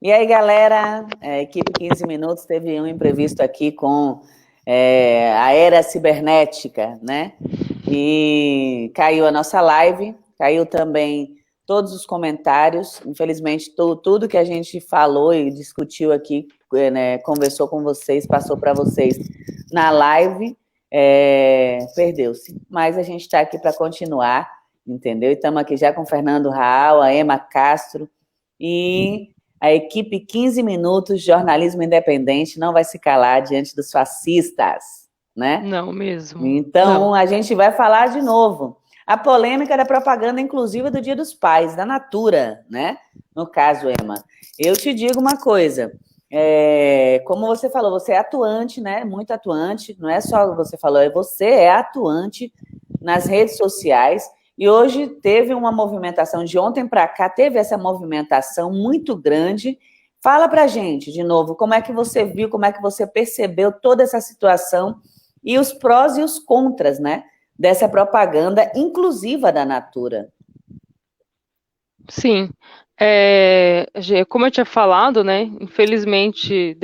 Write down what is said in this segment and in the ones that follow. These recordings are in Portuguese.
E aí, galera, a equipe 15 Minutos teve um imprevisto aqui com a era cibernética, né? E caiu a nossa live, caiu também todos os comentários. Infelizmente, tudo que a gente falou e discutiu aqui, né, conversou com vocês, passou para vocês na live, perdeu-se. Mas a gente está aqui para continuar, entendeu? E estamos aqui já com o Fernando Raal, a Emma Castro e a equipe 15 Minutos, jornalismo independente, não vai se calar diante dos fascistas, né? Não mesmo. Então, Não. a gente vai falar de novo. A polêmica da propaganda inclusiva do Dia dos Pais, da Natura, né? No caso, Emma, eu te digo uma coisa. Como você falou, você é atuante, né? Muito atuante. Não é só você falou, você é atuante nas redes sociais. E hoje teve uma movimentação, de ontem para cá, teve essa movimentação muito grande. Fala para a gente, de novo, como é que você viu, como é que você percebeu toda essa situação e os prós e os contras, né, dessa propaganda inclusiva da Natura. Sim. Como eu tinha falado, né? Infelizmente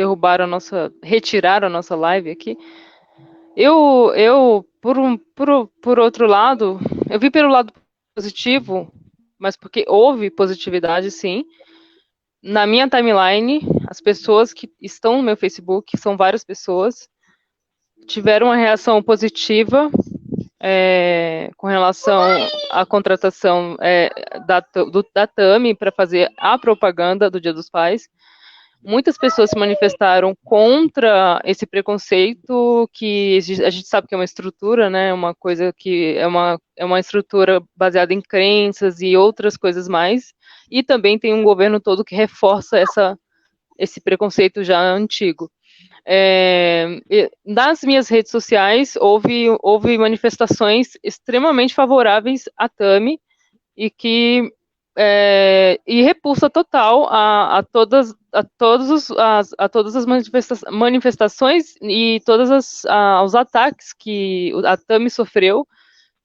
retiraram a nossa live aqui. Por outro lado, eu vi pelo lado positivo, mas porque houve positividade, sim. Na minha timeline, as pessoas que estão no meu Facebook, são várias pessoas, tiveram uma reação positiva com relação à contratação da Tami para fazer a propaganda do Dia dos Pais. Muitas pessoas se manifestaram contra esse preconceito, que a gente sabe que é uma estrutura, né? Uma coisa que é uma estrutura baseada em crenças e outras coisas mais. E também tem um governo todo que reforça esse preconceito já antigo. Nas minhas redes sociais houve manifestações extremamente favoráveis à Tami e repulsa total a todas as manifestações e todos os ataques que a Tami sofreu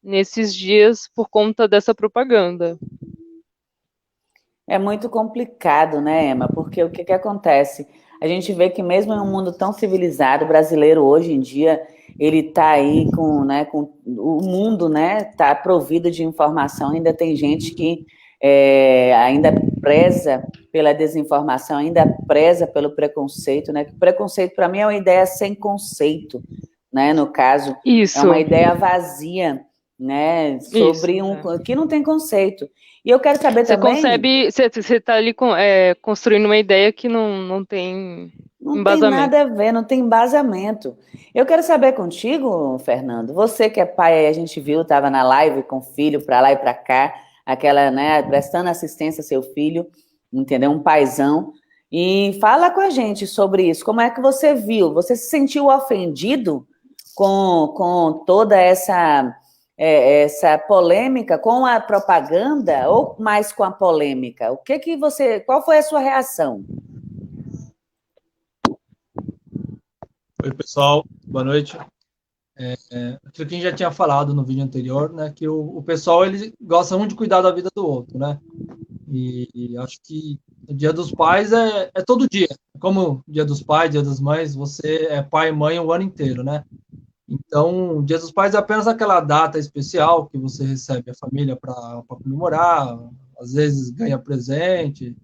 nesses dias por conta dessa propaganda. É muito complicado, né, Emma? Porque o que, que acontece? A gente vê que mesmo em um mundo tão civilizado, o brasileiro hoje em dia, ele está aí com o mundo, né, tá provido de informação, ainda tem gente que ainda preza pela desinformação, ainda preza pelo preconceito, né? Preconceito, para mim, é uma ideia sem conceito, né? No caso, é uma Isso. ideia vazia, né? Isso. Sobre que não tem conceito. E eu quero saber também. Você está ali construindo uma ideia que não tem Não tem embasamento. nada a ver, não tem embasamento. Eu quero saber contigo, Fernando, você que é pai, a gente viu, estava na live com o filho para lá e para cá, aquela, né, prestando assistência ao seu filho, entendeu? Um paizão. E fala com a gente sobre isso. Como é que você viu? Você se sentiu ofendido com toda essa polêmica, com a propaganda ou mais com a polêmica? Qual foi a sua reação? Oi, pessoal, boa noite. Aquilo que a gente já tinha falado no vídeo anterior, né, que o pessoal ele gosta muito de cuidar da vida do outro, né? E acho que o Dia dos Pais é todo dia. Como Dia dos Pais, Dia das Mães, você é pai e mãe o ano inteiro, né? Então, o Dia dos Pais é apenas aquela data especial que você recebe a família para comemorar, às vezes ganha presente.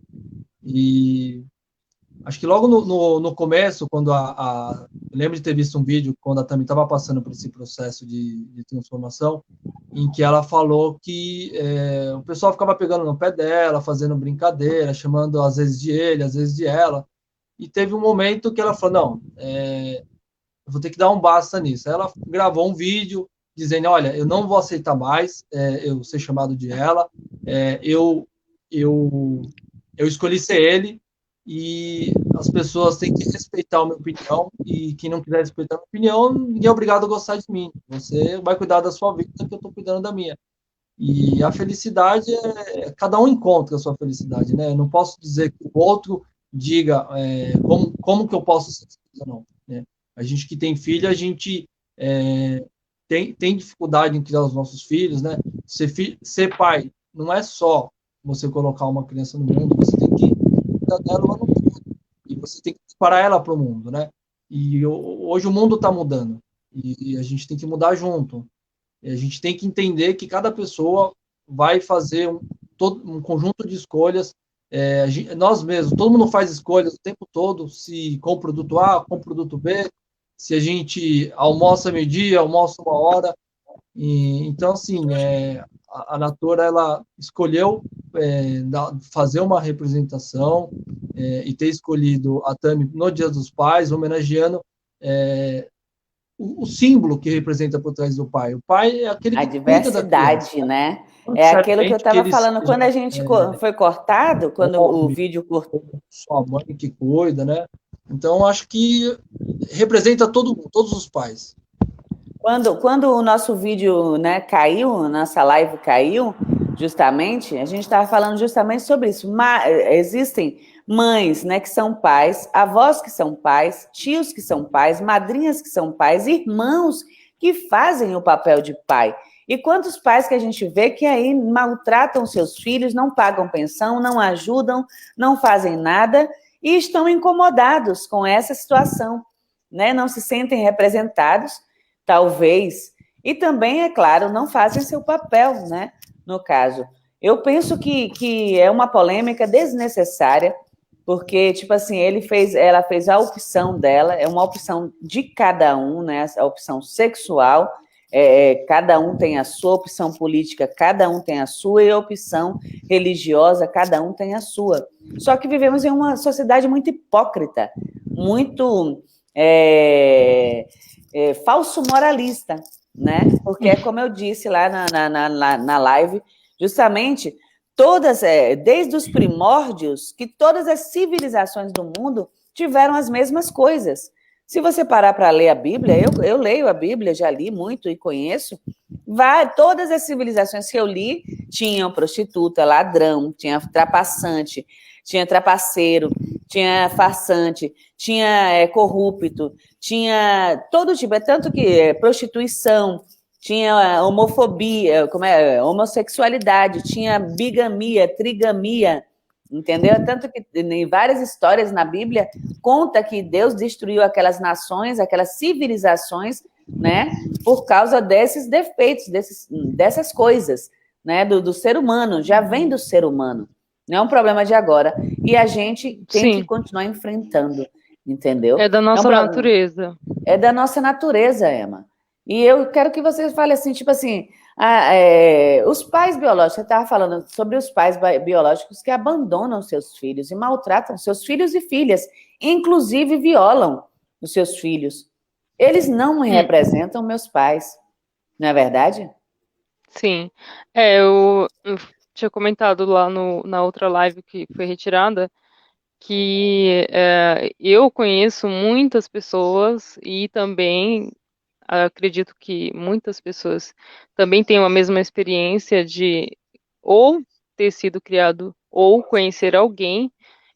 E acho que logo no começo, quando eu lembro de ter visto um vídeo quando a Tami estava passando por esse processo de transformação, em que ela falou que o pessoal ficava pegando no pé dela, fazendo brincadeira, chamando às vezes de ele, às vezes de ela. E teve um momento que ela falou: não, eu vou ter que dar um basta nisso. Aí ela gravou um vídeo dizendo: olha, eu não vou aceitar mais eu ser chamado de ela, eu, eu, eu escolhi ser ele e as pessoas têm que respeitar a minha opinião e quem não quiser respeitar a minha opinião, ninguém é obrigado a gostar de mim. Você vai cuidar da sua vida que eu estou cuidando da minha. E a felicidade cada um encontra a sua felicidade, né? Eu não posso dizer que o outro diga como que eu posso ser feliz ou não, né? A gente que tem filho, a gente tem dificuldade em criar os nossos filhos, né? Ser pai não é só você colocar uma criança no mundo, você tem que cuidar dela lá no mundo. e você tem que disparar ela para o mundo, né? E hoje o mundo está mudando e a gente tem que mudar junto. E a gente tem que entender que cada pessoa vai fazer um conjunto de escolhas. Nós mesmos, todo mundo faz escolhas o tempo todo, se com o produto A, com o produto B, se a gente almoça meio-dia, almoça uma hora. Então, assim, a Natura, ela escolheu fazer uma representação e ter escolhido a Tami no Dia dos Pais, homenageando o símbolo que representa por trás do pai. O pai é aquele A que cuida da criança. diversidade, né? Não É aquilo que eu necessariamente que estava ele falando seja quando a gente foi cortado, quando o homem, vídeo cortou. sua mãe que cuida, né? Então, acho que representa todo mundo, todos os pais. Quando o nosso vídeo, né, caiu, nossa live caiu, justamente, a gente estava falando justamente sobre isso. Existem mães, né, que são pais, avós que são pais, tios que são pais, madrinhas que são pais, irmãos que fazem o papel de pai. E quantos pais que a gente vê que aí maltratam seus filhos, não pagam pensão, não ajudam, não fazem nada e estão incomodados com essa situação, né? Não se sentem representados, talvez, e também, é claro, não fazem seu papel, né? No caso, eu penso que é uma polêmica desnecessária, porque, tipo assim, ela fez a opção dela, é uma opção de cada um, né? A opção sexual, cada um tem a sua opção política, cada um tem a sua, e a opção religiosa, cada um tem a sua. Só que vivemos em uma sociedade muito hipócrita, muito falso moralista, né? Porque é como eu disse lá na live, justamente, desde os primórdios, que todas as civilizações do mundo tiveram as mesmas coisas. Se você parar para ler a Bíblia, eu leio a Bíblia, já li muito e conheço, todas as civilizações que eu li tinham prostituta, ladrão, tinha trapaçante, tinha trapaceiro, tinha farsante, tinha corrupto, tinha todo tipo, tanto que prostituição, tinha homofobia, homossexualidade, tinha bigamia, trigamia, entendeu? Tanto que em várias histórias na Bíblia conta que Deus destruiu aquelas nações, aquelas civilizações, né, por causa desses defeitos, dessas coisas, né, do ser humano, já vem do ser humano, não é um problema de agora, e a gente tem que continuar enfrentando, entendeu? É da nossa natureza. É da nossa natureza, Emma. E eu quero que você fale assim, tipo assim, os pais biológicos, você estava falando sobre os pais biológicos que abandonam seus filhos e maltratam seus filhos e filhas, inclusive violam os seus filhos. Eles não me representam meus pais, não é verdade? Sim. Eu tinha comentado lá na outra live que foi retirada, que eu conheço muitas pessoas e também acredito que muitas pessoas também têm a mesma experiência de ou ter sido criado ou conhecer alguém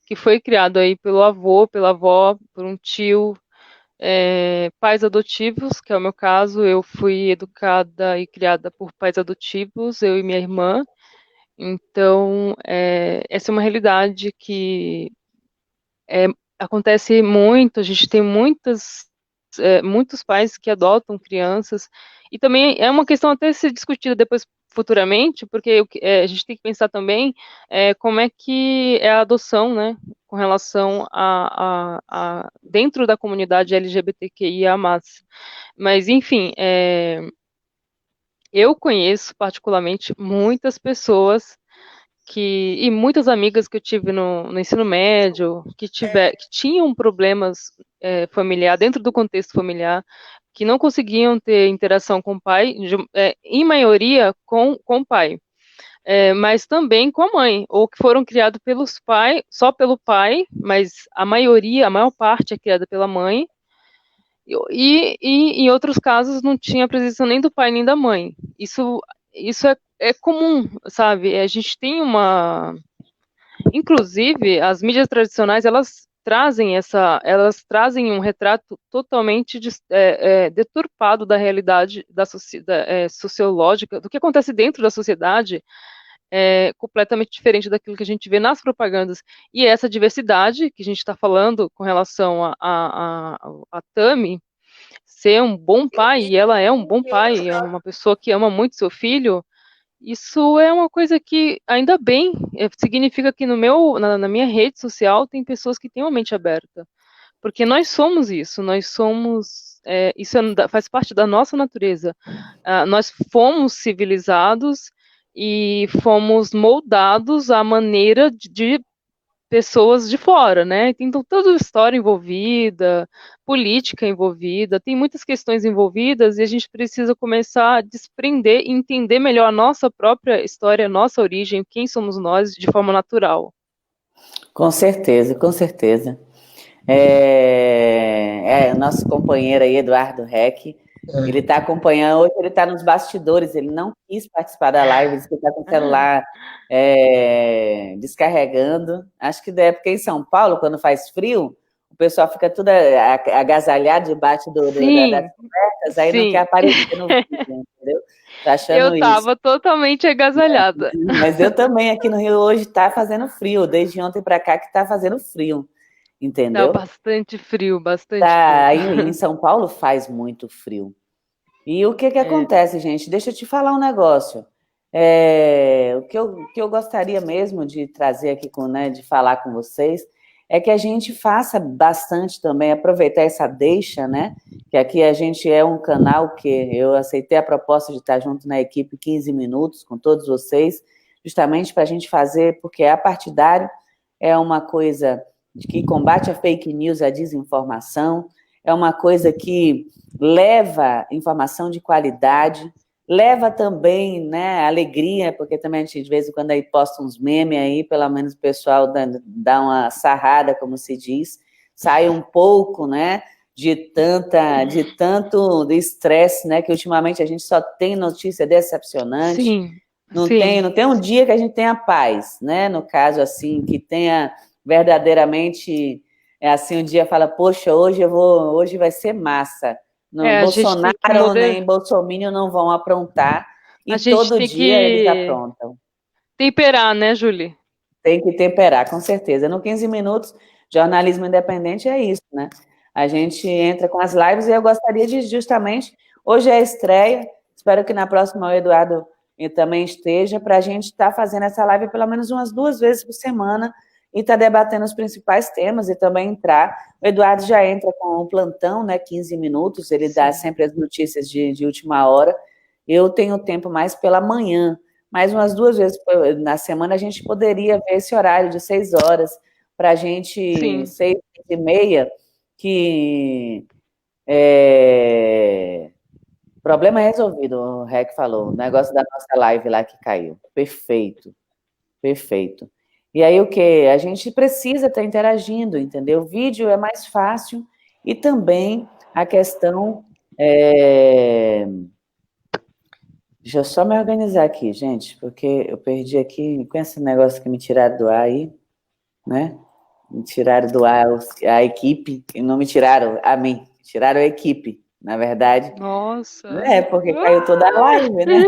que foi criado aí pelo avô, pela avó, por um tio, pais adotivos, que é o meu caso. Eu fui educada e criada por pais adotivos, eu e minha irmã. Então, essa é uma realidade que acontece muito. A gente tem muitos pais que adotam crianças, e também é uma questão até ser discutida depois futuramente, porque a gente tem que pensar também como é que é a adoção, né, com relação a dentro da comunidade LGBTQIA+. Mas, enfim, eu conheço particularmente muitas pessoas e muitas amigas que eu tive no ensino médio, que tinham problemas familiar, dentro do contexto familiar, que não conseguiam ter interação com o pai, em maioria com o pai, mas também com a mãe, ou que foram criados pelos pais, só pelo pai, mas a maior parte é criada pela mãe, e em outros casos não tinha presença nem do pai nem da mãe. Isso é comum, sabe? A gente tem inclusive, as mídias tradicionais, elas trazem um retrato totalmente deturpado da realidade sociológica, do que acontece dentro da sociedade, é completamente diferente daquilo que a gente vê nas propagandas. E essa diversidade que a gente está falando com relação a Tami ser um bom pai, e ela é um bom pai, é uma pessoa que ama muito seu filho, isso é uma coisa que, ainda bem, significa que na minha rede social tem pessoas que têm uma mente aberta. Porque nós somos isso, nós somos. Isso faz parte da nossa natureza. Nós fomos civilizados e fomos moldados à maneira de pessoas de fora, né? Então, toda a história envolvida, política envolvida, tem muitas questões envolvidas e a gente precisa começar a desprender e entender melhor a nossa própria história, a nossa origem, quem somos nós, de forma natural. Com certeza, com certeza. Nosso companheiro aí, Eduardo Reck, ele está acompanhando, hoje ele está nos bastidores, ele não quis participar da live, disse que está com o celular descarregando. Acho que é porque em São Paulo, quando faz frio, o pessoal fica tudo agasalhado debaixo das cobertas, aí não quer aparecer no vídeo, entendeu? Tá achando eu estava totalmente agasalhada. Mas eu também, aqui no Rio, hoje está fazendo frio, desde ontem para cá que está fazendo frio. Entendeu? Tá bastante frio, bastante frio. Em São Paulo faz muito frio. E o que acontece, gente? Deixa eu te falar um negócio. O que eu gostaria mesmo de trazer aqui, de falar com vocês, é que a gente faça bastante também, aproveitar essa deixa, né? Que aqui a gente é um canal que eu aceitei a proposta de estar junto na equipe 15 minutos com todos vocês, justamente para a gente fazer, porque a partidário é uma coisa que combate a fake news, a desinformação, é uma coisa que leva informação de qualidade, leva também, né, alegria, porque também a gente, de vez em quando, aí posta uns memes aí, pelo menos o pessoal dá uma sarrada, como se diz, sai um pouco, né, de tanto estresse, né, que ultimamente a gente só tem notícia decepcionante. Sim, não tem um dia que a gente tenha paz, né, no caso, assim, que tenha verdadeiramente, assim, um dia fala, poxa, hoje vai ser massa. Bolsonaro nem Bolsonaro não vão aprontar, e todo dia eles aprontam. Temperar, né, Julie? Tem que temperar, com certeza. No 15 minutos, jornalismo independente é isso, né? A gente entra com as lives e eu gostaria de, justamente, hoje é a estreia, espero que na próxima o Eduardo também esteja, para a gente estar fazendo essa live pelo menos umas 2 vezes por semana, e está debatendo os principais temas e também entrar. O Eduardo já entra com o plantão, né, 15 minutos, ele dá sempre as notícias de última hora. Eu tenho tempo mais pela manhã, mas umas 2 vezes na semana a gente poderia ver esse horário de 6 horas, para a gente, 6h30, que problema resolvido, o Rec falou, o negócio da nossa live lá que caiu. Perfeito, perfeito. E aí o que? A gente precisa estar interagindo, entendeu? O vídeo é mais fácil e também a questão... Deixa eu só me organizar aqui, gente, porque eu perdi aqui com esse negócio que me tiraram do ar aí, né? Me tiraram do ar a equipe, e não me tiraram a mim, tiraram a equipe, na verdade. Nossa! Porque caiu toda a live, né?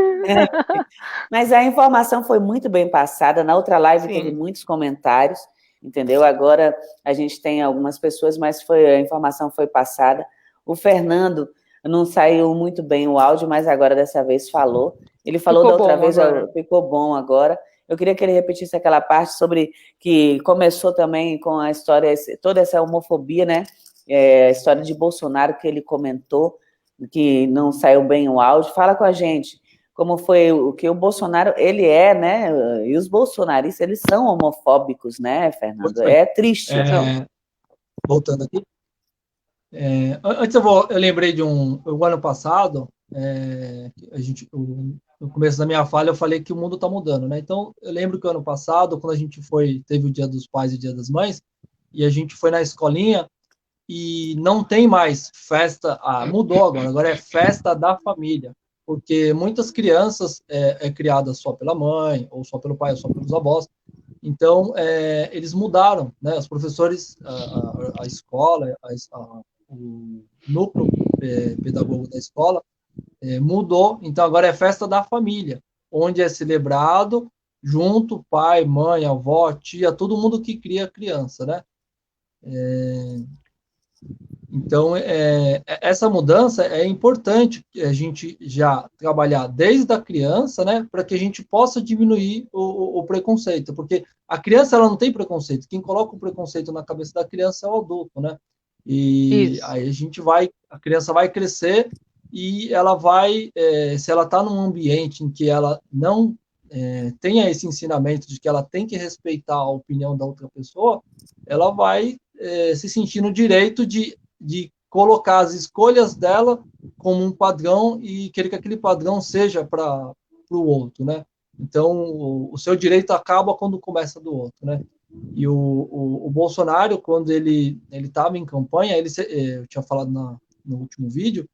Mas a informação foi muito bem passada. Na outra live teve muitos comentários, entendeu? Agora a gente tem algumas pessoas, mas a informação foi passada. O Fernando não saiu muito bem o áudio, mas agora dessa vez falou. Ele falou da outra vez, ficou bom agora. Eu queria que ele repetisse aquela parte sobre que começou também com a história, toda essa homofobia, né? A história de Bolsonaro que ele comentou, que não saiu bem o áudio. Fala com a gente como foi o que o Bolsonaro, ele é, né? E os bolsonaristas, eles são homofóbicos, né, Fernando? É triste. Voltando aqui. Antes eu lembrei de o ano passado, no começo da minha fala eu falei que o mundo está mudando, né? Então eu lembro que o ano passado, quando a gente teve o Dia dos Pais e o Dia das Mães, e a gente foi na escolinha e não tem mais festa, mudou agora é festa da família, porque muitas crianças criadas só pela mãe, ou só pelo pai, ou só pelos avós. Então eles mudaram, né? Os professores, a escola, o núcleo pedagógico da escola mudou, então agora é festa da família, onde é celebrado junto, pai, mãe, avó, tia, todo mundo que cria a criança, né? Então, essa mudança é importante a gente já trabalhar desde a criança, né, para que a gente possa diminuir o preconceito, porque a criança ela não tem preconceito, quem coloca o preconceito na cabeça da criança é o adulto, né? E Isso. aí a criança vai crescer e ela vai, se ela está num ambiente em que ela não tenha esse ensinamento de que ela tem que respeitar a opinião da outra pessoa, ela vai se sentir no direito de colocar as escolhas dela como um padrão e querer que aquele padrão seja para o outro, né? Então, o seu direito acaba quando começa do outro, né? E o Bolsonaro, quando ele estava em campanha, eu tinha falado no último vídeo,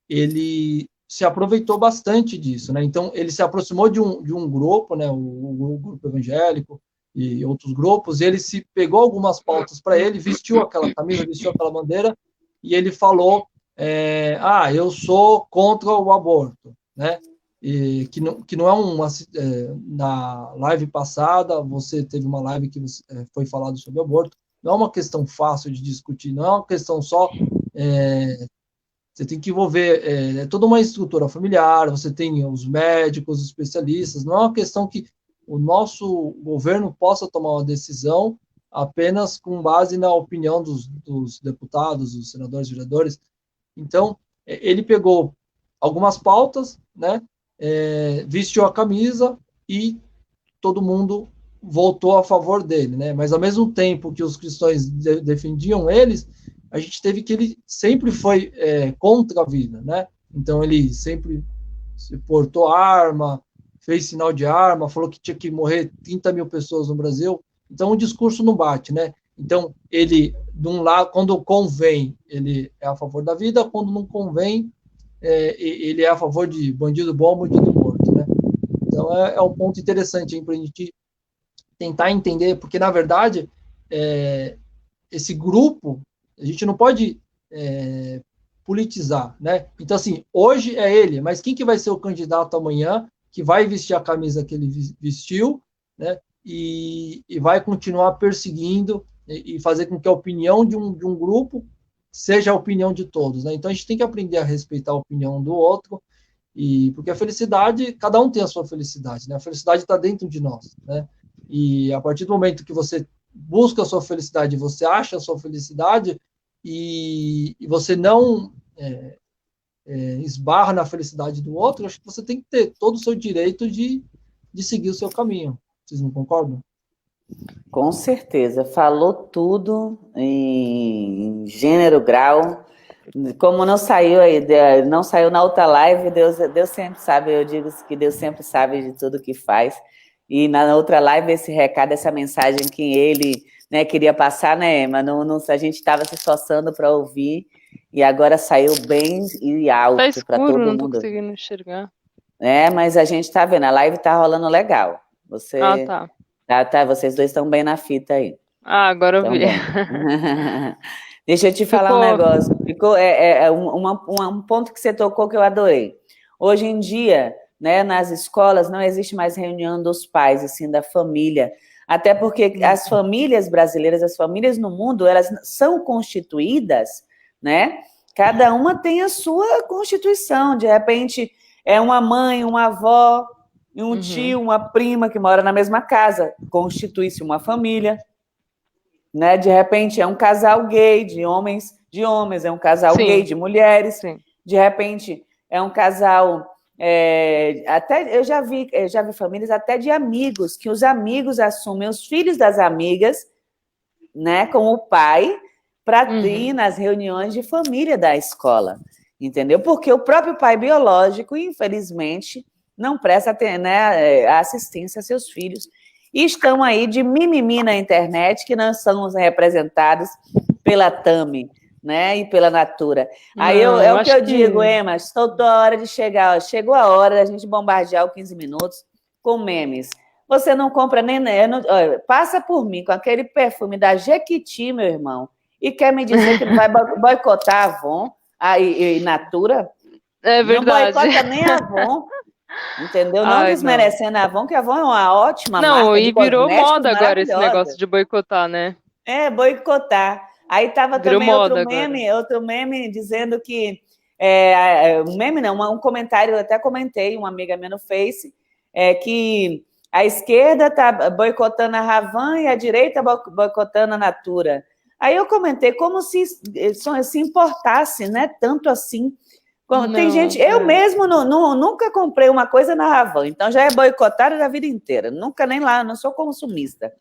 ele se aproveitou bastante disso, né? Então, ele se aproximou de um grupo, né? O grupo evangélico e outros grupos, e ele se pegou algumas pautas para ele, vestiu aquela camisa, vestiu aquela bandeira, e ele falou, eu sou contra o aborto, né? E que não é uma... na live passada, você teve uma live que foi falado sobre aborto, não é uma questão fácil de discutir, não é uma questão só... você tem que envolver toda uma estrutura familiar, você tem os médicos, os especialistas, não é uma questão que o nosso governo possa tomar uma decisão apenas com base na opinião dos deputados, dos senadores, vereadores. Então, ele pegou algumas pautas, né, vestiu a camisa e todo mundo votou a favor dele, né? Mas ao mesmo tempo que os cristãos defendiam eles, a gente teve que ele sempre foi contra a vida, né? Então ele sempre se portou arma, fez sinal de arma, falou que tinha que morrer 30 mil pessoas no Brasil. Então o discurso não bate, né? Então ele, de um lado, quando convém, ele é a favor da vida, quando não convém, ele é a favor de bandido bom, bandido morto, né? Então é um ponto interessante para a gente tentar entender, porque na verdade esse grupo a gente não pode politizar, né? Então, assim, hoje é ele, mas quem que vai ser o candidato amanhã que vai vestir a camisa que ele vestiu, né? E vai continuar perseguindo e fazer com que a opinião de um grupo seja a opinião de todos, né? Então, a gente tem que aprender a respeitar a opinião do outro, porque a felicidade, cada um tem a sua felicidade, né? A felicidade está dentro de nós, né? E a partir do momento que você busca a sua felicidade, você acha a sua felicidade e você não esbarra na felicidade do outro, acho que você tem que ter todo o seu direito de seguir o seu caminho. Vocês não concordam? Com certeza, falou tudo em gênero, grau. Como não saiu aí, não saiu na outra live, Deus sempre sabe, eu digo que Deus sempre sabe de tudo que faz. E na outra live, esse recado, essa mensagem que ele, né, queria passar, né, Emma? A gente estava se esforçando para ouvir e agora saiu bem e alto para todo mundo. Não estou conseguindo enxergar. Mas a gente está vendo, a live está rolando legal. Tá. Vocês dois estão bem na fita aí. Agora eu vi. Deixa eu te falar um negócio. Ficou um ponto que você tocou que eu adorei. Hoje em dia, né, nas escolas não existe mais reunião dos pais, e sim da família. Até porque as famílias brasileiras, as famílias no mundo, elas são constituídas, né? Cada uma tem a sua constituição. De repente, é uma mãe, uma avó, um tio, uma prima que mora na mesma casa. Constitui-se uma família. Né? De repente, é um casal gay de homens, é um casal gay de mulheres. Sim. De repente, é um casal... até eu já vi famílias até de amigos, que os amigos assumem os filhos das amigas, né, com o pai, para ir nas reuniões de família da escola, entendeu? Porque o próprio pai biológico, infelizmente, não presta assistência a seus filhos, e estão aí de mimimi na internet, que não são representados pela Tami, né, e pela Natura. Aí é o que eu digo, Emma, toda hora de chegar, chegou a hora da gente bombardear o 15 minutos com memes. Você não compra nem... passa por mim com aquele perfume da Jequiti, meu irmão, e quer me dizer que não vai boicotar a Avon e Natura? É verdade. Não boicota nem a Avon. Entendeu? Não Ai, não. desmerecendo a Avon, que a Avon é uma ótima Não, marca e de virou cosméticos moda agora esse maravilhosa. negócio de boicotar, né? Boicotar. Aí tava Virou também moda agora. outro meme dizendo que um meme não, um comentário, eu até comentei, uma amiga minha no Face, que a esquerda tá boicotando a Ravan e a direita boicotando a Natura. Aí eu comentei como se importasse, né? Tanto assim. Tem gente, Não, eu mesmo nunca comprei uma coisa na Ravan, então já é boicotada da vida inteira. Nunca nem lá, não sou consumista.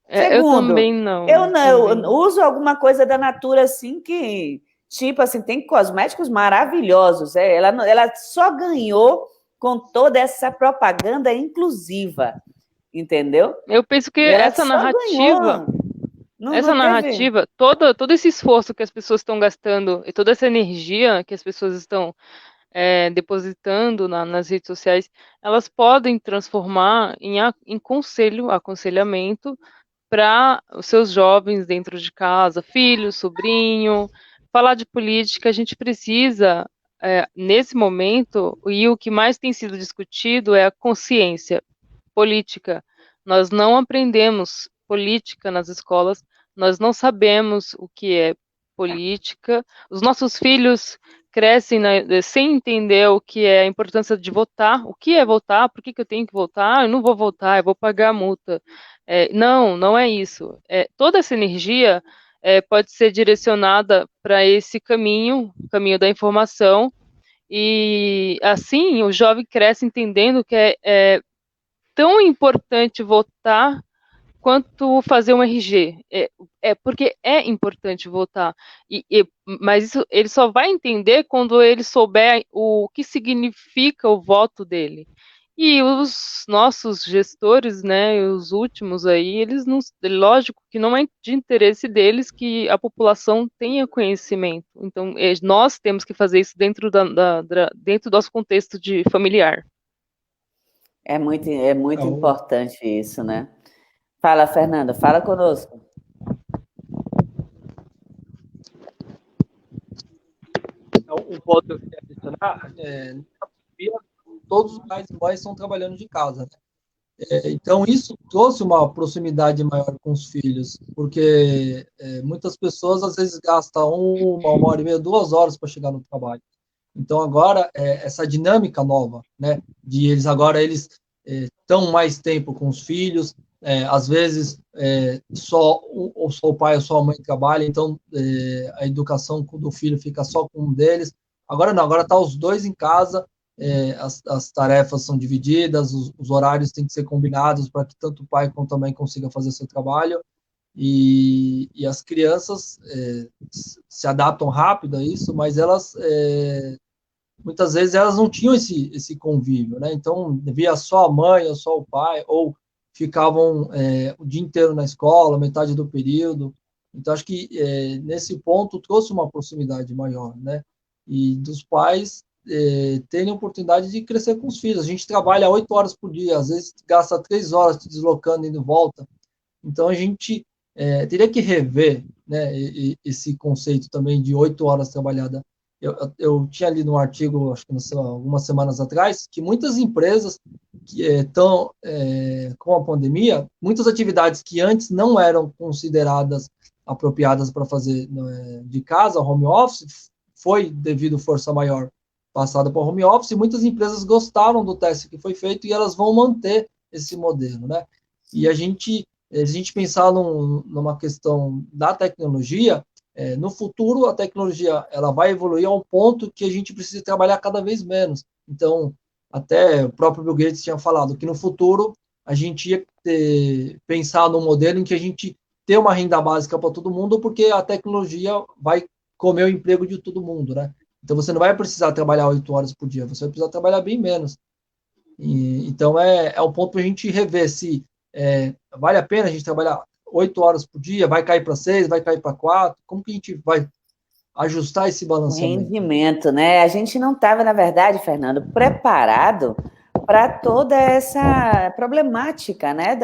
eu Segundo, também não. eu não Também. eu uso alguma coisa da Natura assim que, tipo assim, tem cosméticos maravilhosos. Ela só ganhou com toda essa propaganda inclusiva, entendeu? Eu penso que Ela só ganhou. essa Não teve. narrativa, todo esse esforço que as pessoas estão gastando e toda essa energia que as pessoas estão depositando nas redes sociais, elas podem transformar em aconselhamento para os seus jovens dentro de casa, filho, sobrinho, falar de política. A gente precisa, nesse momento, e o que mais tem sido discutido é a consciência política. Nós não aprendemos política nas escolas, nós não sabemos o que é política. Os nossos filhos crescem sem entender o que é a importância de votar. O que é votar? Por que eu tenho que votar? Eu não vou votar, eu vou pagar a multa. Não é isso. Toda essa energia pode ser direcionada para esse caminho, o caminho da informação, e assim o jovem cresce entendendo que é tão importante votar quanto fazer um RG. Porque é importante votar. Mas isso ele só vai entender quando ele souber o que significa o voto dele. E os nossos gestores, né, os últimos aí, eles não, lógico que não é de interesse deles que a população tenha conhecimento. Então, nós temos que fazer isso dentro do nosso contexto de familiar. É muito Então, importante isso, né? Fala, Fernanda, fala conosco. um ponto que eu queria adicionar, todos os pais e mães estão trabalhando de casa, né? Então, isso trouxe uma proximidade maior com os filhos, porque muitas pessoas, às vezes, gastam uma hora e meia, 2 horas para chegar no trabalho. Então, agora, essa dinâmica nova, né, de eles estão mais tempo com os filhos, às vezes, ou só o pai ou só a mãe trabalha, então a educação do filho fica só com um deles. Agora não, agora tá os dois em casa, as tarefas são divididas, os horários têm que ser combinados para que tanto o pai quanto a mãe consigam fazer seu trabalho, e as crianças se adaptam rápido a isso, mas muitas vezes elas não tinham esse convívio, né? Então, via só a mãe ou só o pai, ou ficavam o dia inteiro na escola, metade do período. Então, acho que nesse ponto trouxe uma proximidade maior, né? E dos pais terem a oportunidade de crescer com os filhos. A gente trabalha 8 horas por dia, às vezes gasta 3 horas se deslocando e indo e volta. Então, a gente teria que rever, né, esse conceito também de 8 horas trabalhada. Eu tinha lido um artigo, acho que algumas semanas atrás, que muitas empresas que estão com a pandemia, muitas atividades que antes não eram consideradas apropriadas para fazer de casa, home office, foi devido força maior passada para home office, e muitas empresas gostaram do teste que foi feito e elas vão manter esse modelo, né? E se a gente pensar numa questão da tecnologia, no futuro, a tecnologia ela vai evoluir ao ponto que a gente precisa trabalhar cada vez menos. Então, até o próprio Bill Gates tinha falado que no futuro a gente ia pensar num modelo em que a gente ter uma renda básica para todo mundo, porque a tecnologia vai comer o emprego de todo mundo, né? Então, você não vai precisar trabalhar 8 horas por dia, você vai precisar trabalhar bem menos. Então, é um ponto para a gente rever se vale a pena a gente trabalhar 8 horas por dia, vai cair para 6, vai cair para 4, como que a gente vai ajustar esse O balanceamento? rendimento, né? A gente não estava, na verdade, Fernando, preparado para toda essa problemática, né,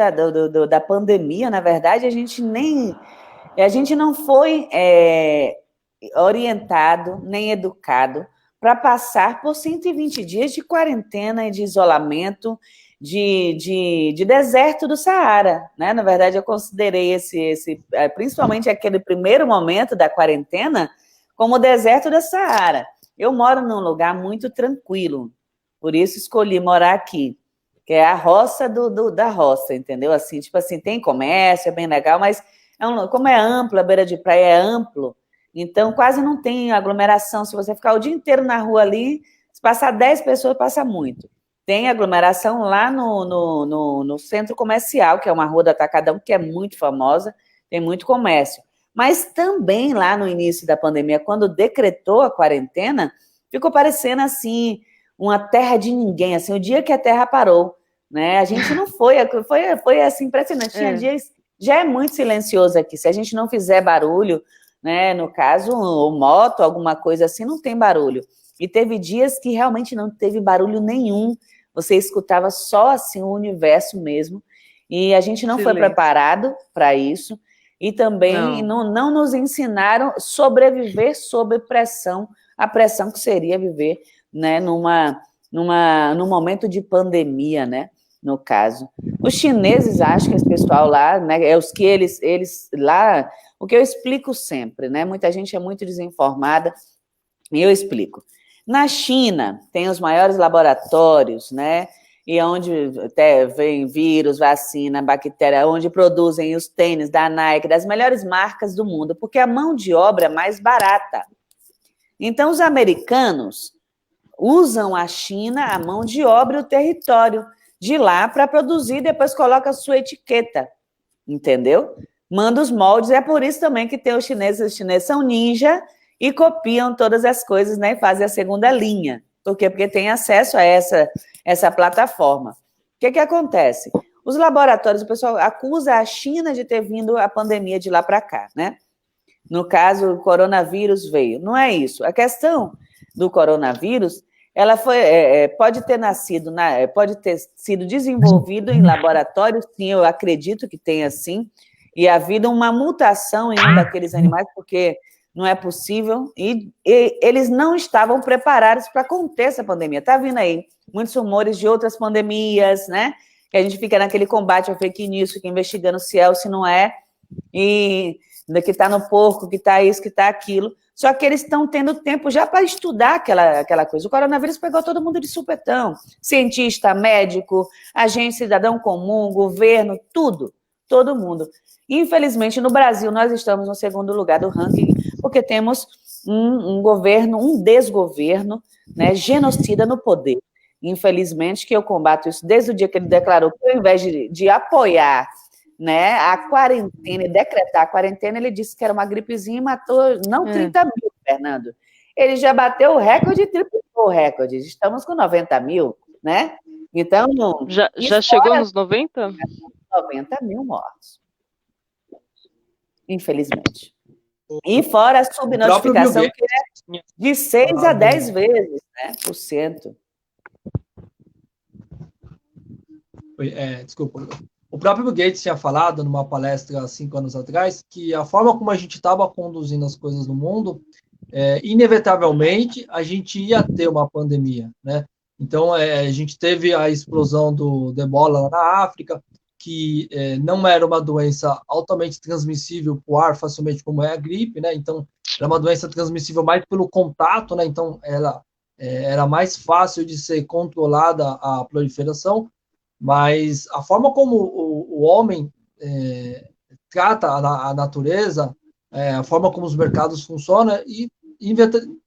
da pandemia. Na verdade, a gente não foi orientado nem educado para passar por 120 dias de quarentena e de isolamento, de deserto do Saara, né? Na verdade, eu considerei principalmente aquele primeiro momento da quarentena, como o deserto do Saara. Eu moro num lugar muito tranquilo, por isso escolhi morar aqui, que é a roça da roça, entendeu? Assim, tipo assim, tem comércio, é bem legal, mas como é amplo, a beira de praia é amplo, então quase não tem aglomeração. Se você ficar o dia inteiro na rua ali, se passar 10 pessoas, passa muito. Tem aglomeração lá no centro comercial, que é uma rua do Atacadão, que é muito famosa, tem muito comércio. Mas também lá no início da pandemia, quando decretou a quarentena, ficou parecendo assim, uma terra de ninguém, assim, o dia que a terra parou, né? A gente não foi assim, impressionante. Tinha dias, já é muito silencioso aqui, se a gente não fizer barulho, né? No caso, ou moto, alguma coisa assim, não tem barulho. E teve dias que realmente não teve barulho nenhum, você escutava só assim o universo mesmo, e a gente não foi preparado para isso, e também não nos ensinaram a sobreviver sob pressão, a pressão que seria viver, né, num momento de pandemia, né, no caso. Os chineses, acho que esse pessoal lá, né, é os que eles lá, o que eu explico sempre, né, muita gente é muito desinformada, e eu explico. Na China, tem os maiores laboratórios, né? E onde até vem vírus, vacina, bactéria, onde produzem os tênis da Nike, das melhores marcas do mundo, porque a mão de obra é mais barata. Então, os americanos usam a China, a mão de obra e o território de lá para produzir, depois coloca a sua etiqueta, entendeu? Manda os moldes, é por isso também que tem os chineses são ninja, e copiam todas as coisas, né, e fazem a segunda linha. Por quê? Porque tem acesso a essa plataforma. O que acontece? Os laboratórios, o pessoal acusa a China de ter vindo a pandemia de lá para cá, né? No caso, o coronavírus veio. Não é isso. A questão do coronavírus, ela pode ter sido desenvolvido em laboratório, sim, eu acredito que tenha sim, e havido uma mutação em um daqueles animais, porque não é possível, e eles não estavam preparados para conter essa pandemia. Está vindo aí muitos rumores de outras pandemias, né? Que a gente fica naquele combate ao fake news, fica investigando se é ou se não é, e que está no porco, que está isso, que está aquilo. Só que eles estão tendo tempo já para estudar aquela coisa. O coronavírus pegou todo mundo de supetão. Cientista, médico, agente, cidadão comum, governo, tudo. Todo mundo. Infelizmente, no Brasil, nós estamos no segundo lugar do ranking, porque temos um governo, um desgoverno, né, genocida no poder. Infelizmente, que eu combato isso desde o dia que ele declarou que, ao invés de apoiar, né, a quarentena e decretar a quarentena, ele disse que era uma gripezinha e matou, não 30 mil, Fernando. Ele já bateu o recorde e triplicou o recorde. Estamos com 90 mil, né? Então, já chegou nos 90? 90 mil mortos. Infelizmente. E fora a subnotificação, que é de 6 a 10 vezes, né, por cento. Desculpa. O próprio Bill Gates tinha falado numa palestra há 5 anos atrás que a forma como a gente estava conduzindo as coisas no mundo, inevitavelmente a gente ia ter uma pandemia, né? Então, a gente teve a explosão do Ebola lá na África, que não era uma doença altamente transmissível por ar facilmente como é a gripe, né? Então, era uma doença transmissível mais pelo contato, né? Então, ela era mais fácil de ser controlada a proliferação, mas a forma como o homem trata a natureza, a forma como os mercados funcionam, e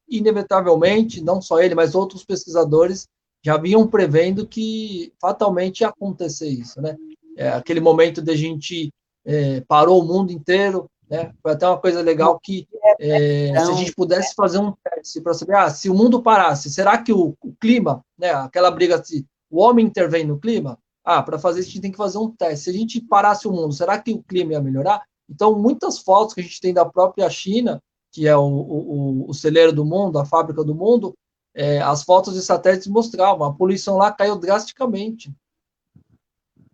inevitavelmente, não só ele, mas outros pesquisadores já vinham prevendo que fatalmente ia acontecer isso, né? Aquele momento de a gente parou o mundo inteiro, né? Foi até uma coisa legal que se a gente pudesse fazer um teste para saber, se o mundo parasse, será que o clima, né? Aquela briga se o homem intervém no clima? Para fazer isso a gente tem que fazer um teste. Se a gente parasse o mundo, será que o clima ia melhorar? Então, muitas fotos que a gente tem da própria China, que é o celeiro do mundo, a fábrica do mundo, as fotos de satélites mostravam, a poluição lá caiu drasticamente.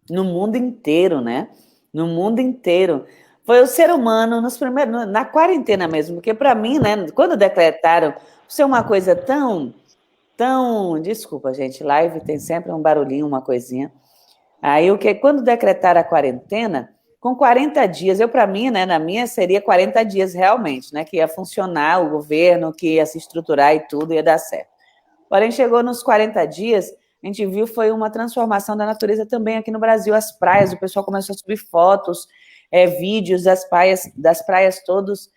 No mundo inteiro, né? No mundo inteiro. Foi o ser humano na quarentena mesmo, porque para mim, né, quando decretaram Isso é uma coisa desculpa, gente, live tem sempre um barulhinho, uma coisinha. Aí, quando decretaram a quarentena, com 40 dias, para mim, né, na minha, seria 40 dias realmente, né, que ia funcionar o governo, que ia se estruturar e tudo, ia dar certo. Porém, chegou nos 40 dias, a gente viu foi uma transformação da natureza também aqui no Brasil, as praias, o pessoal começou a subir fotos, vídeos das praias todas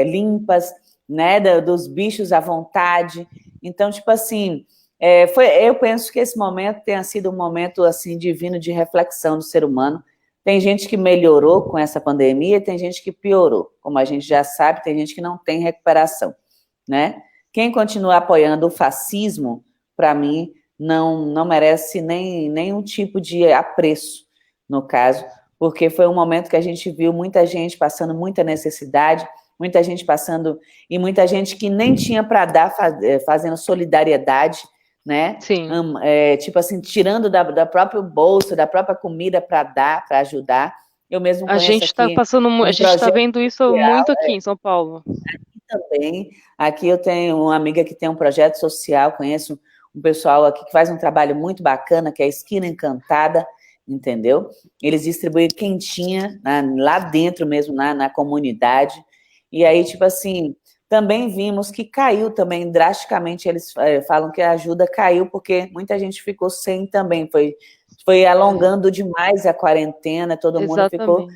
limpas, né, dos bichos à vontade. Então, tipo assim, eu penso que esse momento tenha sido um momento assim divino de reflexão do ser humano. Tem gente que melhorou com essa pandemia, tem gente que piorou. Como a gente já sabe, tem gente que não tem recuperação, né? Quem continua apoiando o fascismo, para mim, não merece nenhum tipo de apreço, no caso, porque foi um momento que a gente viu muita gente passando muita necessidade, muita gente passando, e muita gente que nem tinha para dar, fazendo solidariedade, né? Sim. Tipo assim, tirando da própria bolsa, da própria comida para dar, para ajudar. Eu mesmo conheço a gente está aqui a gente está vendo isso muito aqui em São Paulo. Aqui também. Aqui eu tenho uma amiga que tem um projeto social, conheço um pessoal aqui que faz um trabalho muito bacana, que é a Esquina Encantada, entendeu? Eles distribuem quentinha lá dentro mesmo, na comunidade. E aí, tipo assim, também vimos que caiu também drasticamente, eles falam que a ajuda caiu porque muita gente ficou sem também, foi alongando demais a quarentena, todo mundo ficou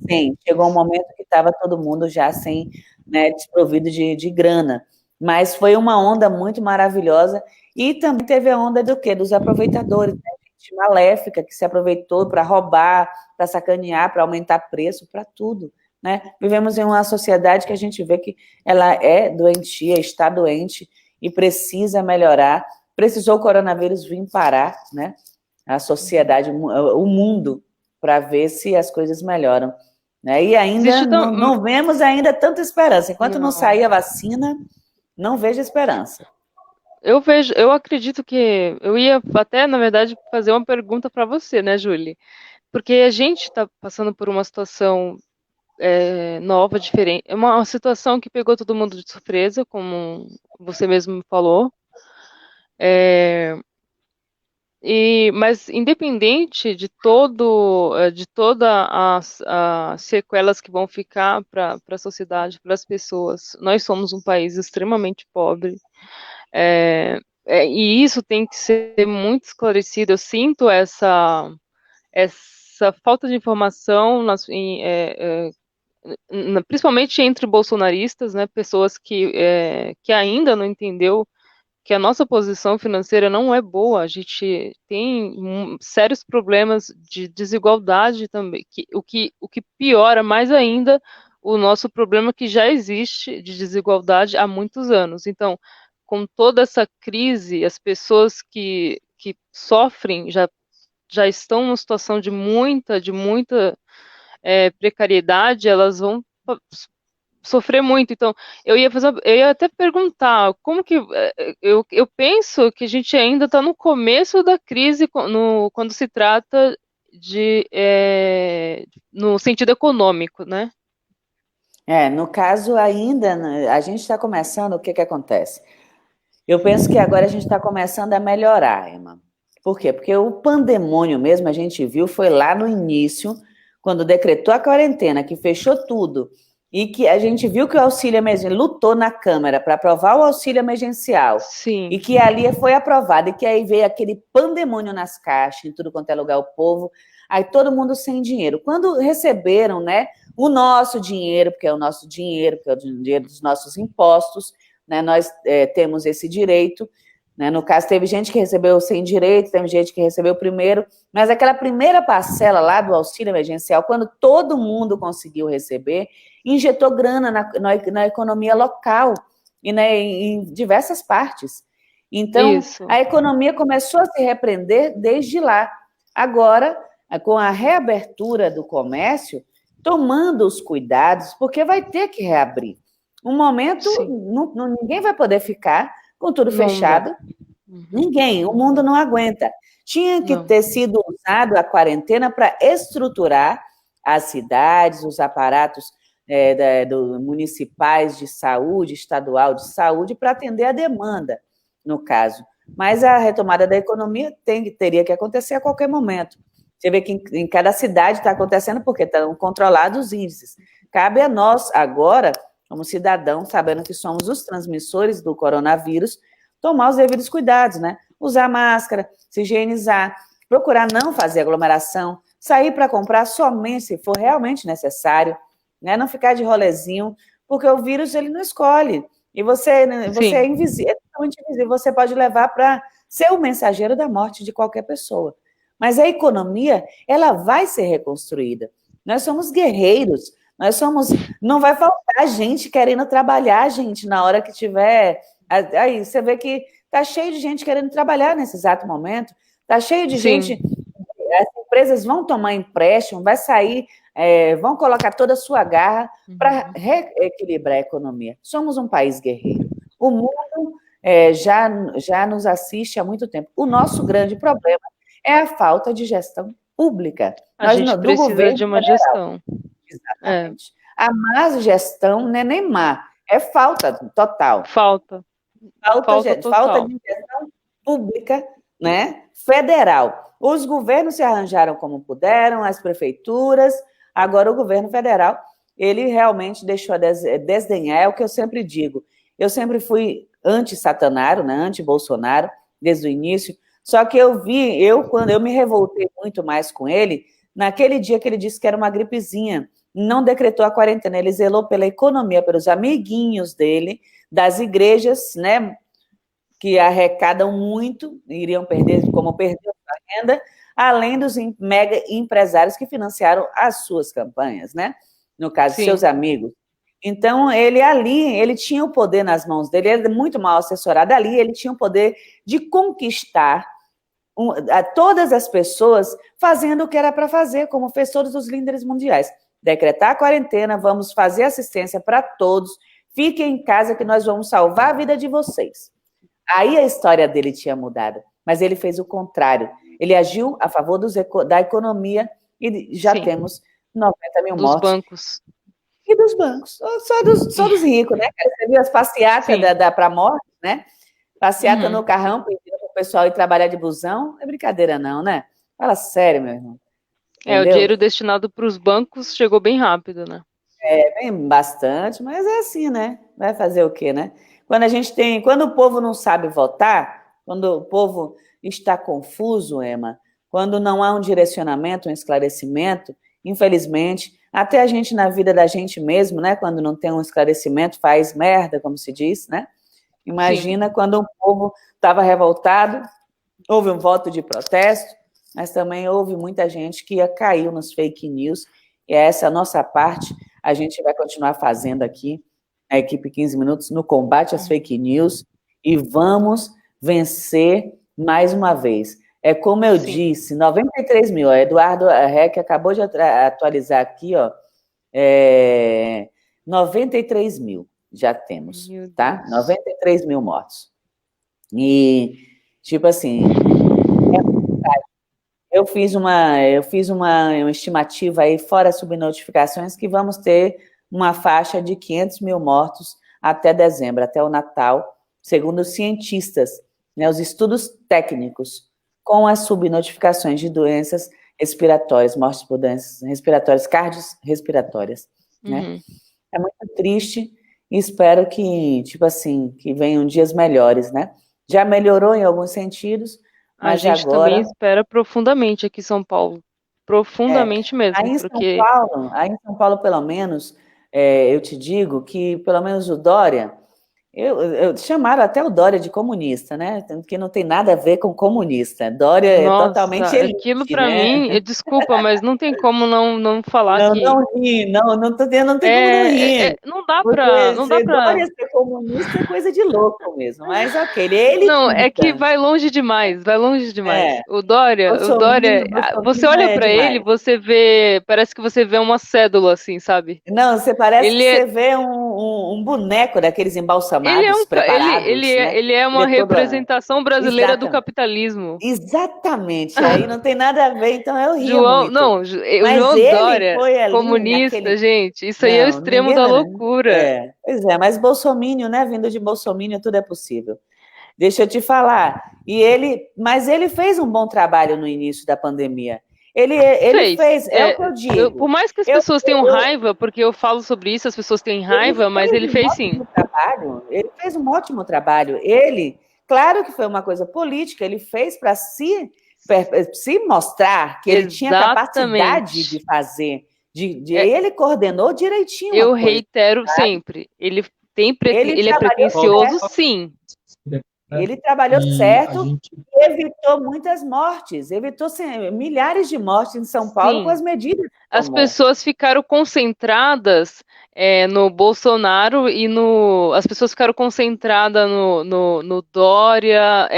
sem. Chegou um momento que estava todo mundo já sem, né, desprovido de grana. Mas foi uma onda muito maravilhosa. E também teve a onda do quê? Dos aproveitadores, né? Gente maléfica que se aproveitou para roubar, para sacanear, para aumentar preço, para tudo. Né? Vivemos em uma sociedade que a gente vê que ela é doentia, está doente e precisa melhorar. Precisou o coronavírus vir parar, né? A sociedade, o mundo, para ver se as coisas melhoram. Né? E ainda não vemos ainda tanta esperança. Enquanto não sair a vacina, não vejo esperança. Eu acredito que eu ia até, na verdade, fazer uma pergunta para você, né, Julie? Porque a gente está passando por uma situação nova, diferente. É uma situação que pegou todo mundo de surpresa, como você mesmo falou. Mas independente de toda as sequelas que vão ficar para a sociedade, para as pessoas, nós somos um país extremamente pobre. E isso tem que ser muito esclarecido. Eu sinto essa falta de informação principalmente entre bolsonaristas, né, pessoas que ainda não entendeu que a nossa posição financeira não é boa, a gente tem sérios problemas de desigualdade também, o que piora mais ainda o nosso problema que já existe de desigualdade há muitos anos. Então, com toda essa crise, as pessoas que sofrem já estão numa situação de muita precariedade, elas vão sofrer muito. Então, eu ia até perguntar, como que eu penso que a gente ainda está no começo da crise quando se trata no sentido econômico, né? No caso ainda, a gente está começando, o que acontece? Eu penso que agora a gente está começando a melhorar, Emma. Por quê? Porque o pandemônio mesmo, a gente viu, foi lá no início, quando decretou a quarentena, que fechou tudo, e que a gente viu que o auxílio emergencial lutou na Câmara para aprovar o auxílio emergencial. Sim. E que ali foi aprovado, e que aí veio aquele pandemônio nas caixas, em tudo quanto é lugar, o povo, aí todo mundo sem dinheiro. Quando receberam, né, o nosso dinheiro, porque é o nosso dinheiro, porque é o dinheiro dos nossos impostos, né, nós temos esse direito, né, no caso teve gente que recebeu sem direito, teve gente que recebeu primeiro, mas aquela primeira parcela lá do auxílio emergencial, quando todo mundo conseguiu receber, injetou grana na economia local e em diversas partes. Então, a economia começou a se repreender desde lá. Agora, com a reabertura do comércio, tomando os cuidados, porque vai ter que reabrir. Um momento, ninguém vai poder ficar com tudo fechado. Ninguém, o mundo não aguenta. Tinha que ter sido usado a quarentena para estruturar as cidades, os aparatos municipais de saúde, estadual de saúde, para atender a demanda, no caso. Mas a retomada da economia teria que acontecer a qualquer momento. Você vê que em cada cidade está acontecendo porque estão controlados os índices. Cabe a nós, agora, como cidadãos, sabendo que somos os transmissores do coronavírus, tomar os devidos cuidados, né? Usar máscara, se higienizar, procurar não fazer aglomeração, sair para comprar somente se for realmente necessário, né? Não ficar de rolezinho, porque o vírus ele não escolhe. E você é invisível, é totalmente invisível. Você pode levar para ser o mensageiro da morte de qualquer pessoa. Mas a economia, ela vai ser reconstruída. Nós somos guerreiros. Não vai faltar gente querendo trabalhar, gente, na hora que tiver. Aí você vê que está cheio de gente querendo trabalhar nesse exato momento. Está cheio de gente. As empresas vão tomar empréstimo, vai sair, vão colocar toda a sua garra para reequilibrar a economia. Somos um país guerreiro. O mundo já nos assiste há muito tempo. O nosso grande problema é a falta de gestão pública. A gente precisa de uma gestão. Exatamente. A má gestão não é nem má, é falta total. Falta de gestão pública, né, federal. Os governos se arranjaram como puderam, as prefeituras, agora o governo federal, ele realmente deixou a desdenhar, é o que eu sempre digo. Eu sempre fui anti-Satanário, né, anti-Bolsonaro, desde o início, só que quando eu me revoltei muito mais com ele, naquele dia que ele disse que era uma gripezinha, não decretou a quarentena, ele zelou pela economia, pelos amiguinhos dele, das igrejas, né, que arrecadam muito, iriam perder, como perdeu a renda, além dos mega empresários que financiaram as suas campanhas, né? No caso, seus amigos. Então, ele tinha o poder nas mãos dele, ele era muito mal assessorado ali, ele tinha o poder de conquistar todas as pessoas fazendo o que era para fazer, como fez todos os líderes mundiais. Decretar a quarentena, vamos fazer assistência para todos, fiquem em casa que nós vamos salvar a vida de vocês. Aí a história dele tinha mudado, mas ele fez o contrário. Ele agiu a favor da economia e já temos 90 mil mortos. Dos bancos. E dos bancos. Só dos ricos, né? Você viu as passeatas para a morte, né? Passeata no carrão, pedindo para o pessoal ir trabalhar de busão. Não é brincadeira não, né? Fala sério, meu irmão. Entendeu? O dinheiro destinado para os bancos chegou bem rápido, né? Bem bastante, mas é assim, né? Vai fazer o quê, né? Quando o povo não sabe votar, quando o povo está confuso, Ema, quando não há um direcionamento, um esclarecimento, infelizmente, até a gente na vida da gente mesmo, né? Quando não tem um esclarecimento, faz merda, como se diz, né? Imagina quando o povo estava revoltado, houve um voto de protesto, mas também houve muita gente que caiu nos fake news, e essa é a nossa parte, a gente vai continuar fazendo aqui, a equipe 15 minutos, no combate às fake news, e vamos vencer mais uma vez. É como eu disse, 93 mil, Eduardo Rec acabou de atualizar aqui, 93 mil já temos, tá? 93 mil mortos. E, tipo assim, eu fiz uma estimativa aí, fora subnotificações, que vamos ter uma faixa de 500 mil mortos até dezembro, até o Natal, segundo os cientistas, né, os estudos técnicos, com as subnotificações de doenças respiratórias, mortes por doenças respiratórias, cardiorrespiratórias, né? É muito triste e espero que, tipo assim, que venham dias melhores, né? Já melhorou em alguns sentidos, mas a gente agora... também espera profundamente aqui em São Paulo. Profundamente mesmo. Aí em São Paulo, pelo menos, eu te digo que, pelo menos o Dória, chamaram até o Dória de comunista, né? Que não tem nada a ver com comunista. Dória Nossa, é totalmente elite, aquilo para né? mim, desculpa, mas não tem como não falar que... Não ri, não tem como não rir. Não dá para... Dória ser comunista é coisa de louco mesmo, mas ok, ele é elitista. Não, é que vai longe demais. O Dória, Bolsonaro você olha para ele, você vê, parece que você vê uma cédula assim, sabe? Não, você parece que você vê um boneco daqueles embalsamados, formados, preparados, né? Ele é uma representação brasileira do capitalismo. Exatamente, aí não tem nada a ver, então eu ria João, muito. não, o João Dória, comunista, gente, isso aí é o extremo da loucura. Pois é, mas bolsomínio, né? Vindo de bolsomínio, tudo é possível. Deixa eu te falar. Mas ele fez um bom trabalho no início da pandemia. Ele fez, o que eu digo. Por mais que as pessoas tenham raiva, porque eu falo sobre isso, as pessoas têm raiva, mas ele fez sim. Ele fez um ótimo trabalho. Claro que foi uma coisa política, ele fez para se mostrar que ele tinha capacidade de fazer. Ele coordenou direitinho. Eu reitero sempre, ele é pretensioso, sim. Ele trabalhou certo e evitou muitas mortes, evitou milhares de mortes em São Paulo com as medidas. As pessoas ficaram concentradas no Bolsonaro as pessoas ficaram concentradas no Dória,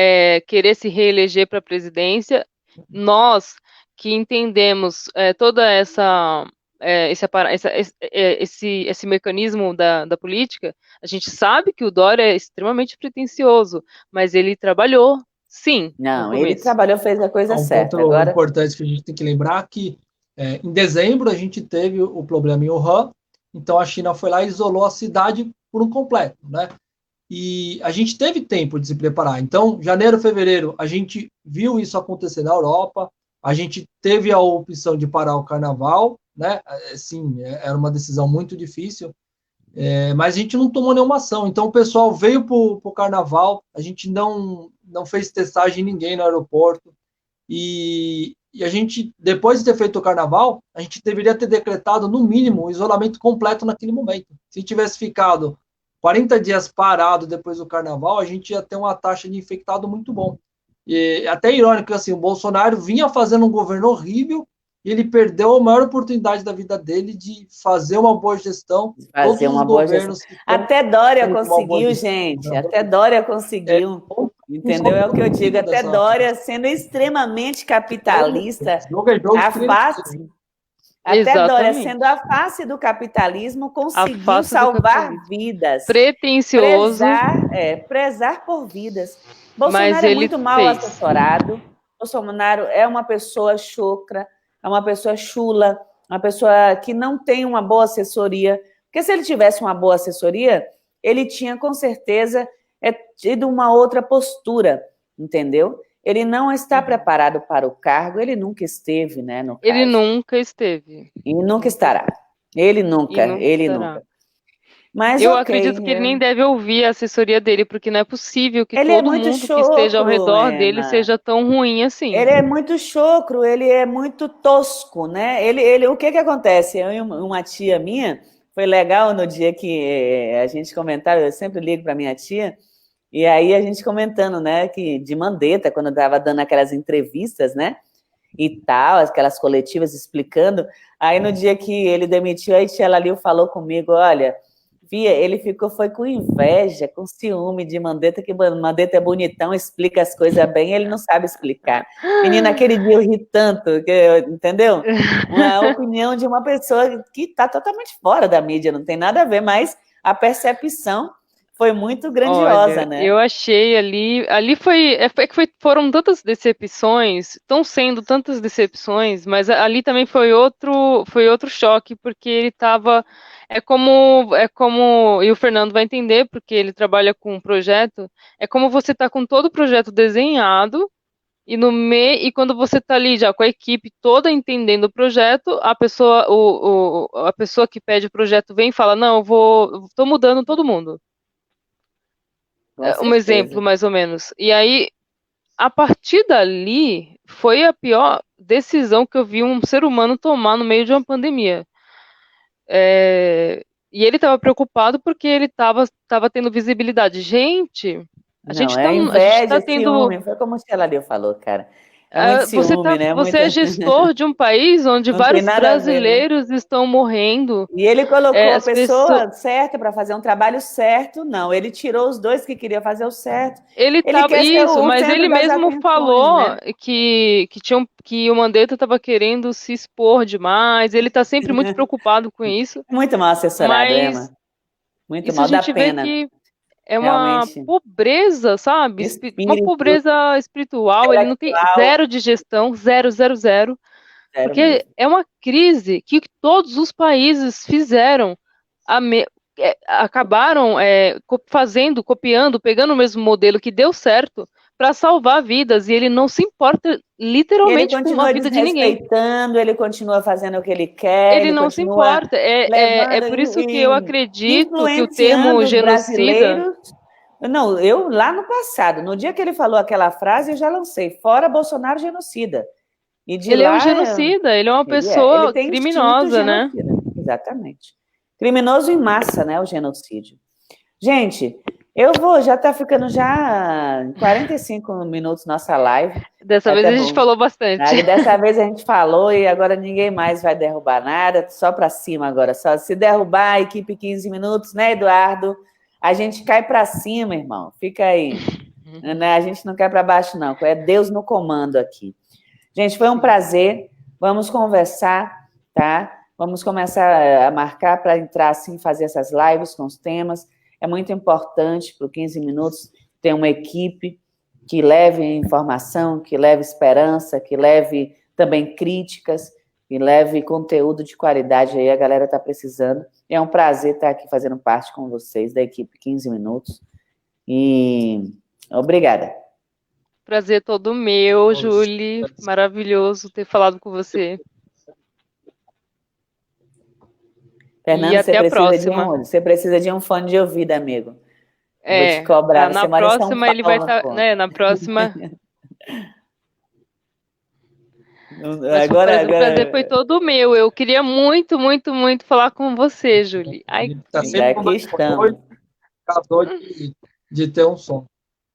querer se reeleger para a presidência. Nós que entendemos toda esse mecanismo da política, a gente sabe que o Dória é extremamente pretensioso, mas ele trabalhou, sim. Não, ele trabalhou, fez a coisa certa. Agora, importante que a gente tem que lembrar que em dezembro a gente teve o problema em Wuhan, então a China foi lá e isolou a cidade por um completo, né? E a gente teve tempo de se preparar. Então, janeiro, fevereiro, a gente viu isso acontecer na Europa, a gente teve a opção de parar o carnaval, né? Sim, era uma decisão muito difícil, mas a gente não tomou nenhuma ação. Então o pessoal veio para o carnaval, a gente não fez testagem em ninguém no aeroporto, e a gente, depois de ter feito o carnaval, a gente deveria ter decretado no mínimo o isolamento completo naquele momento. Se tivesse ficado 40 dias parado depois do carnaval, a gente ia ter uma taxa de infectado muito bom. E até irônico, assim, o Bolsonaro vinha fazendo um governo horrível, e ele perdeu a maior oportunidade da vida dele de fazer uma boa gestão. Fazer uma boa gestão. Até Dória conseguiu, gente. Até Dória conseguiu. Entendeu? É o que eu digo. Até Dória, sendo extremamente capitalista, até Dória, sendo a face do capitalismo, conseguiu salvar vidas. Pretensioso. Prezar por vidas. Bolsonaro é muito mal assessorado. Bolsonaro é uma pessoa chucra, é uma pessoa chula, uma pessoa que não tem uma boa assessoria. Porque se ele tivesse uma boa assessoria, ele tinha, com certeza, tido uma outra postura, entendeu? Ele não está preparado para o cargo, ele nunca esteve, né, no cargo. Ele nunca esteve. E nunca estará. Ele nunca. Mas, eu acredito que ele nem deve ouvir a assessoria dele, porque não é possível que todo mundo que esteja ao redor dele seja tão ruim assim. Ele é muito chocro, ele é muito tosco, né? O que acontece? Eu e uma tia minha, foi legal no dia que a gente comentava, eu sempre ligo para minha tia, e aí a gente comentando, né, que de Mandetta, quando eu estava dando aquelas entrevistas, né, e tal, aquelas coletivas explicando, aí no dia que ele demitiu, a tia Lalil falou comigo, olha, Fia, ele foi com inveja, com ciúme de Mandetta, que Mandetta é bonitão, explica as coisas bem, ele não sabe explicar. Menina, aquele dia eu ri tanto, entendeu? Uma opinião de uma pessoa que está totalmente fora da mídia, não tem nada a ver, mas a percepção foi muito grandiosa, né? Eu achei foram tantas decepções, estão sendo tantas decepções, mas ali também foi outro choque, porque ele estava... É como, e o Fernando vai entender, porque ele trabalha com um projeto, é como você tá com todo o projeto desenhado, e no meio, e quando você tá ali já com a equipe toda entendendo o projeto, a pessoa que pede o projeto vem e fala, não, tô mudando todo mundo. Um exemplo, mais ou menos. E aí, a partir dali, foi a pior decisão que eu vi um ser humano tomar no meio de uma pandemia. E ele estava preocupado porque ele estava tendo visibilidade. Gente, a gente tá tendo... ciúme, foi como o Tia falou, cara. Muito ciúme, né? Você é gestor de um país onde vários brasileiros estão morrendo. E ele colocou a pessoa certa para fazer um trabalho certo. Não, ele tirou os dois que queriam fazer o certo. Ele estava isso, mas ele mesmo falou, né, que o Mandetta estava querendo se expor demais. Ele está sempre muito preocupado com isso. Muito mal assessorado, Emma. Muito mal, dá pena. é uma Realmente. pobreza, sabe? Uma Espírito, pobreza espiritual. Ele não tem intelectual, zero de gestão, zero, zero, zero. zero Porque mesmo. é uma crise que todos os países fizeram, acabaram copiando, pegando o mesmo modelo que deu certo para salvar vidas. E ele não se importa E ele literalmente com a continua vida de ninguém. desrespeitando, ele continua fazendo o que ele quer, Ele ele não se continua importa. É levando por isso que eu e acredito que o termo influenciando os genocida, brasileiros. Não, eu lá no passado, no dia que ele falou aquela frase, eu já lancei, fora Bolsonaro genocida. E de ele é um lá, genocida, ele é uma ele pessoa tem instinto criminosa, né? genocida, exatamente. Criminoso em massa, né, o genocídio. Gente, já está ficando já 45 minutos nossa live. Dessa vez Até a gente bom. falou bastante. Dessa vez a gente falou e agora ninguém mais vai derrubar nada, só para cima agora. Só se derrubar a equipe 15 minutos, né, Eduardo? A gente cai para cima, irmão. Fica aí. A gente não cai para baixo, não. É Deus no comando aqui. Gente, foi um prazer. Vamos conversar, tá? Vamos começar a marcar para entrar assim, fazer essas lives com os temas. É muito importante para o 15 minutos ter uma equipe que leve informação, que leve esperança, que leve também críticas, que leve conteúdo de qualidade aí, a galera está precisando. É um prazer estar aqui fazendo parte com vocês, da equipe 15 minutos. E obrigada. Prazer todo meu, Julie. Maravilhoso ter falado com você. Fernando, E até a próxima. Você precisa de um fone de ouvido, amigo. Vou te cobrar. Na Você mora em São próxima Paulo, ele vai estar, né? Na próxima. Mas o prazer foi todo meu. Eu queria muito, muito, muito falar com você, Julie. Ai, Tá sempre aqui estamos. De ter um som.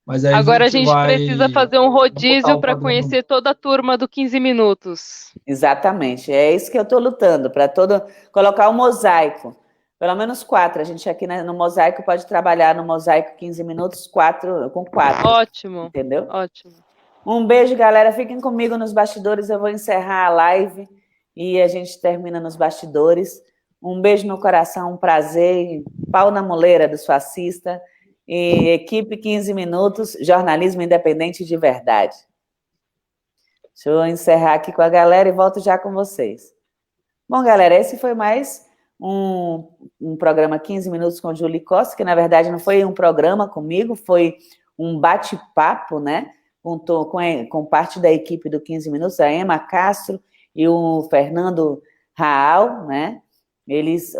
Mas aí agora a gente vai precisa fazer um rodízio para conhecer toda a turma do 15 minutos. Exatamente, é isso que eu estou lutando, para colocar o mosaico. Pelo menos 4. A gente aqui no mosaico pode trabalhar no mosaico 15 minutos, 4 com 4. Ótimo. Entendeu? Ótimo. Um beijo, galera. Fiquem comigo nos bastidores. Eu vou encerrar a live e a gente termina nos bastidores. Um beijo no coração, um prazer. Pau na moleira dos fascistas. E equipe 15 minutos, jornalismo independente de verdade. Deixa eu encerrar aqui com a galera e volto já com vocês. Bom, galera, esse foi mais um programa 15 minutos com Julie Costa, que na verdade não foi um programa comigo, foi um bate-papo, né? Com parte da equipe do 15 minutos, a Emma Castro e o Fernando Raal, né?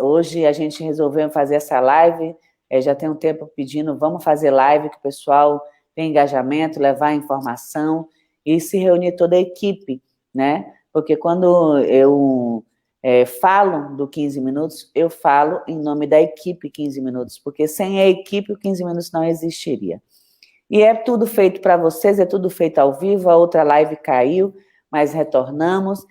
Hoje a gente resolveu fazer essa live, já tem um tempo pedindo, vamos fazer live, que o pessoal tem engajamento, levar informação e se reunir toda a equipe, né? Porque quando eu falo do 15 minutos, eu falo em nome da equipe 15 minutos, porque sem a equipe o 15 minutos não existiria. E é tudo feito para vocês, é tudo feito ao vivo, a outra live caiu, mas retornamos,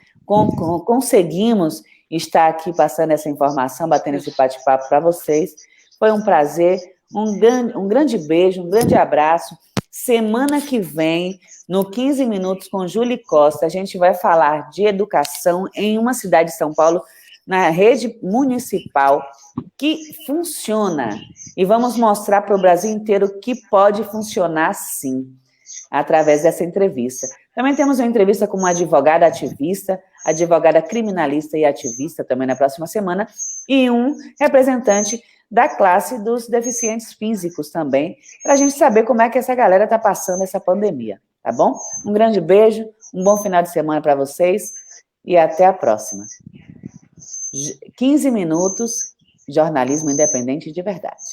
conseguimos estar aqui passando essa informação, batendo esse bate-papo para vocês. Foi um prazer, um grande beijo, um grande abraço. Semana que vem, no 15 minutos com Julie Costa, a gente vai falar de educação em uma cidade de São Paulo, na rede municipal, que funciona. E vamos mostrar para o Brasil inteiro que pode funcionar sim, através dessa entrevista. Também temos uma entrevista com uma advogada ativista, advogada criminalista e ativista também na próxima semana, e um representante da classe dos deficientes físicos também, para a gente saber como é que essa galera está passando essa pandemia, tá bom? Um grande beijo, um bom final de semana para vocês e até a próxima. 15 minutos, jornalismo independente de verdade.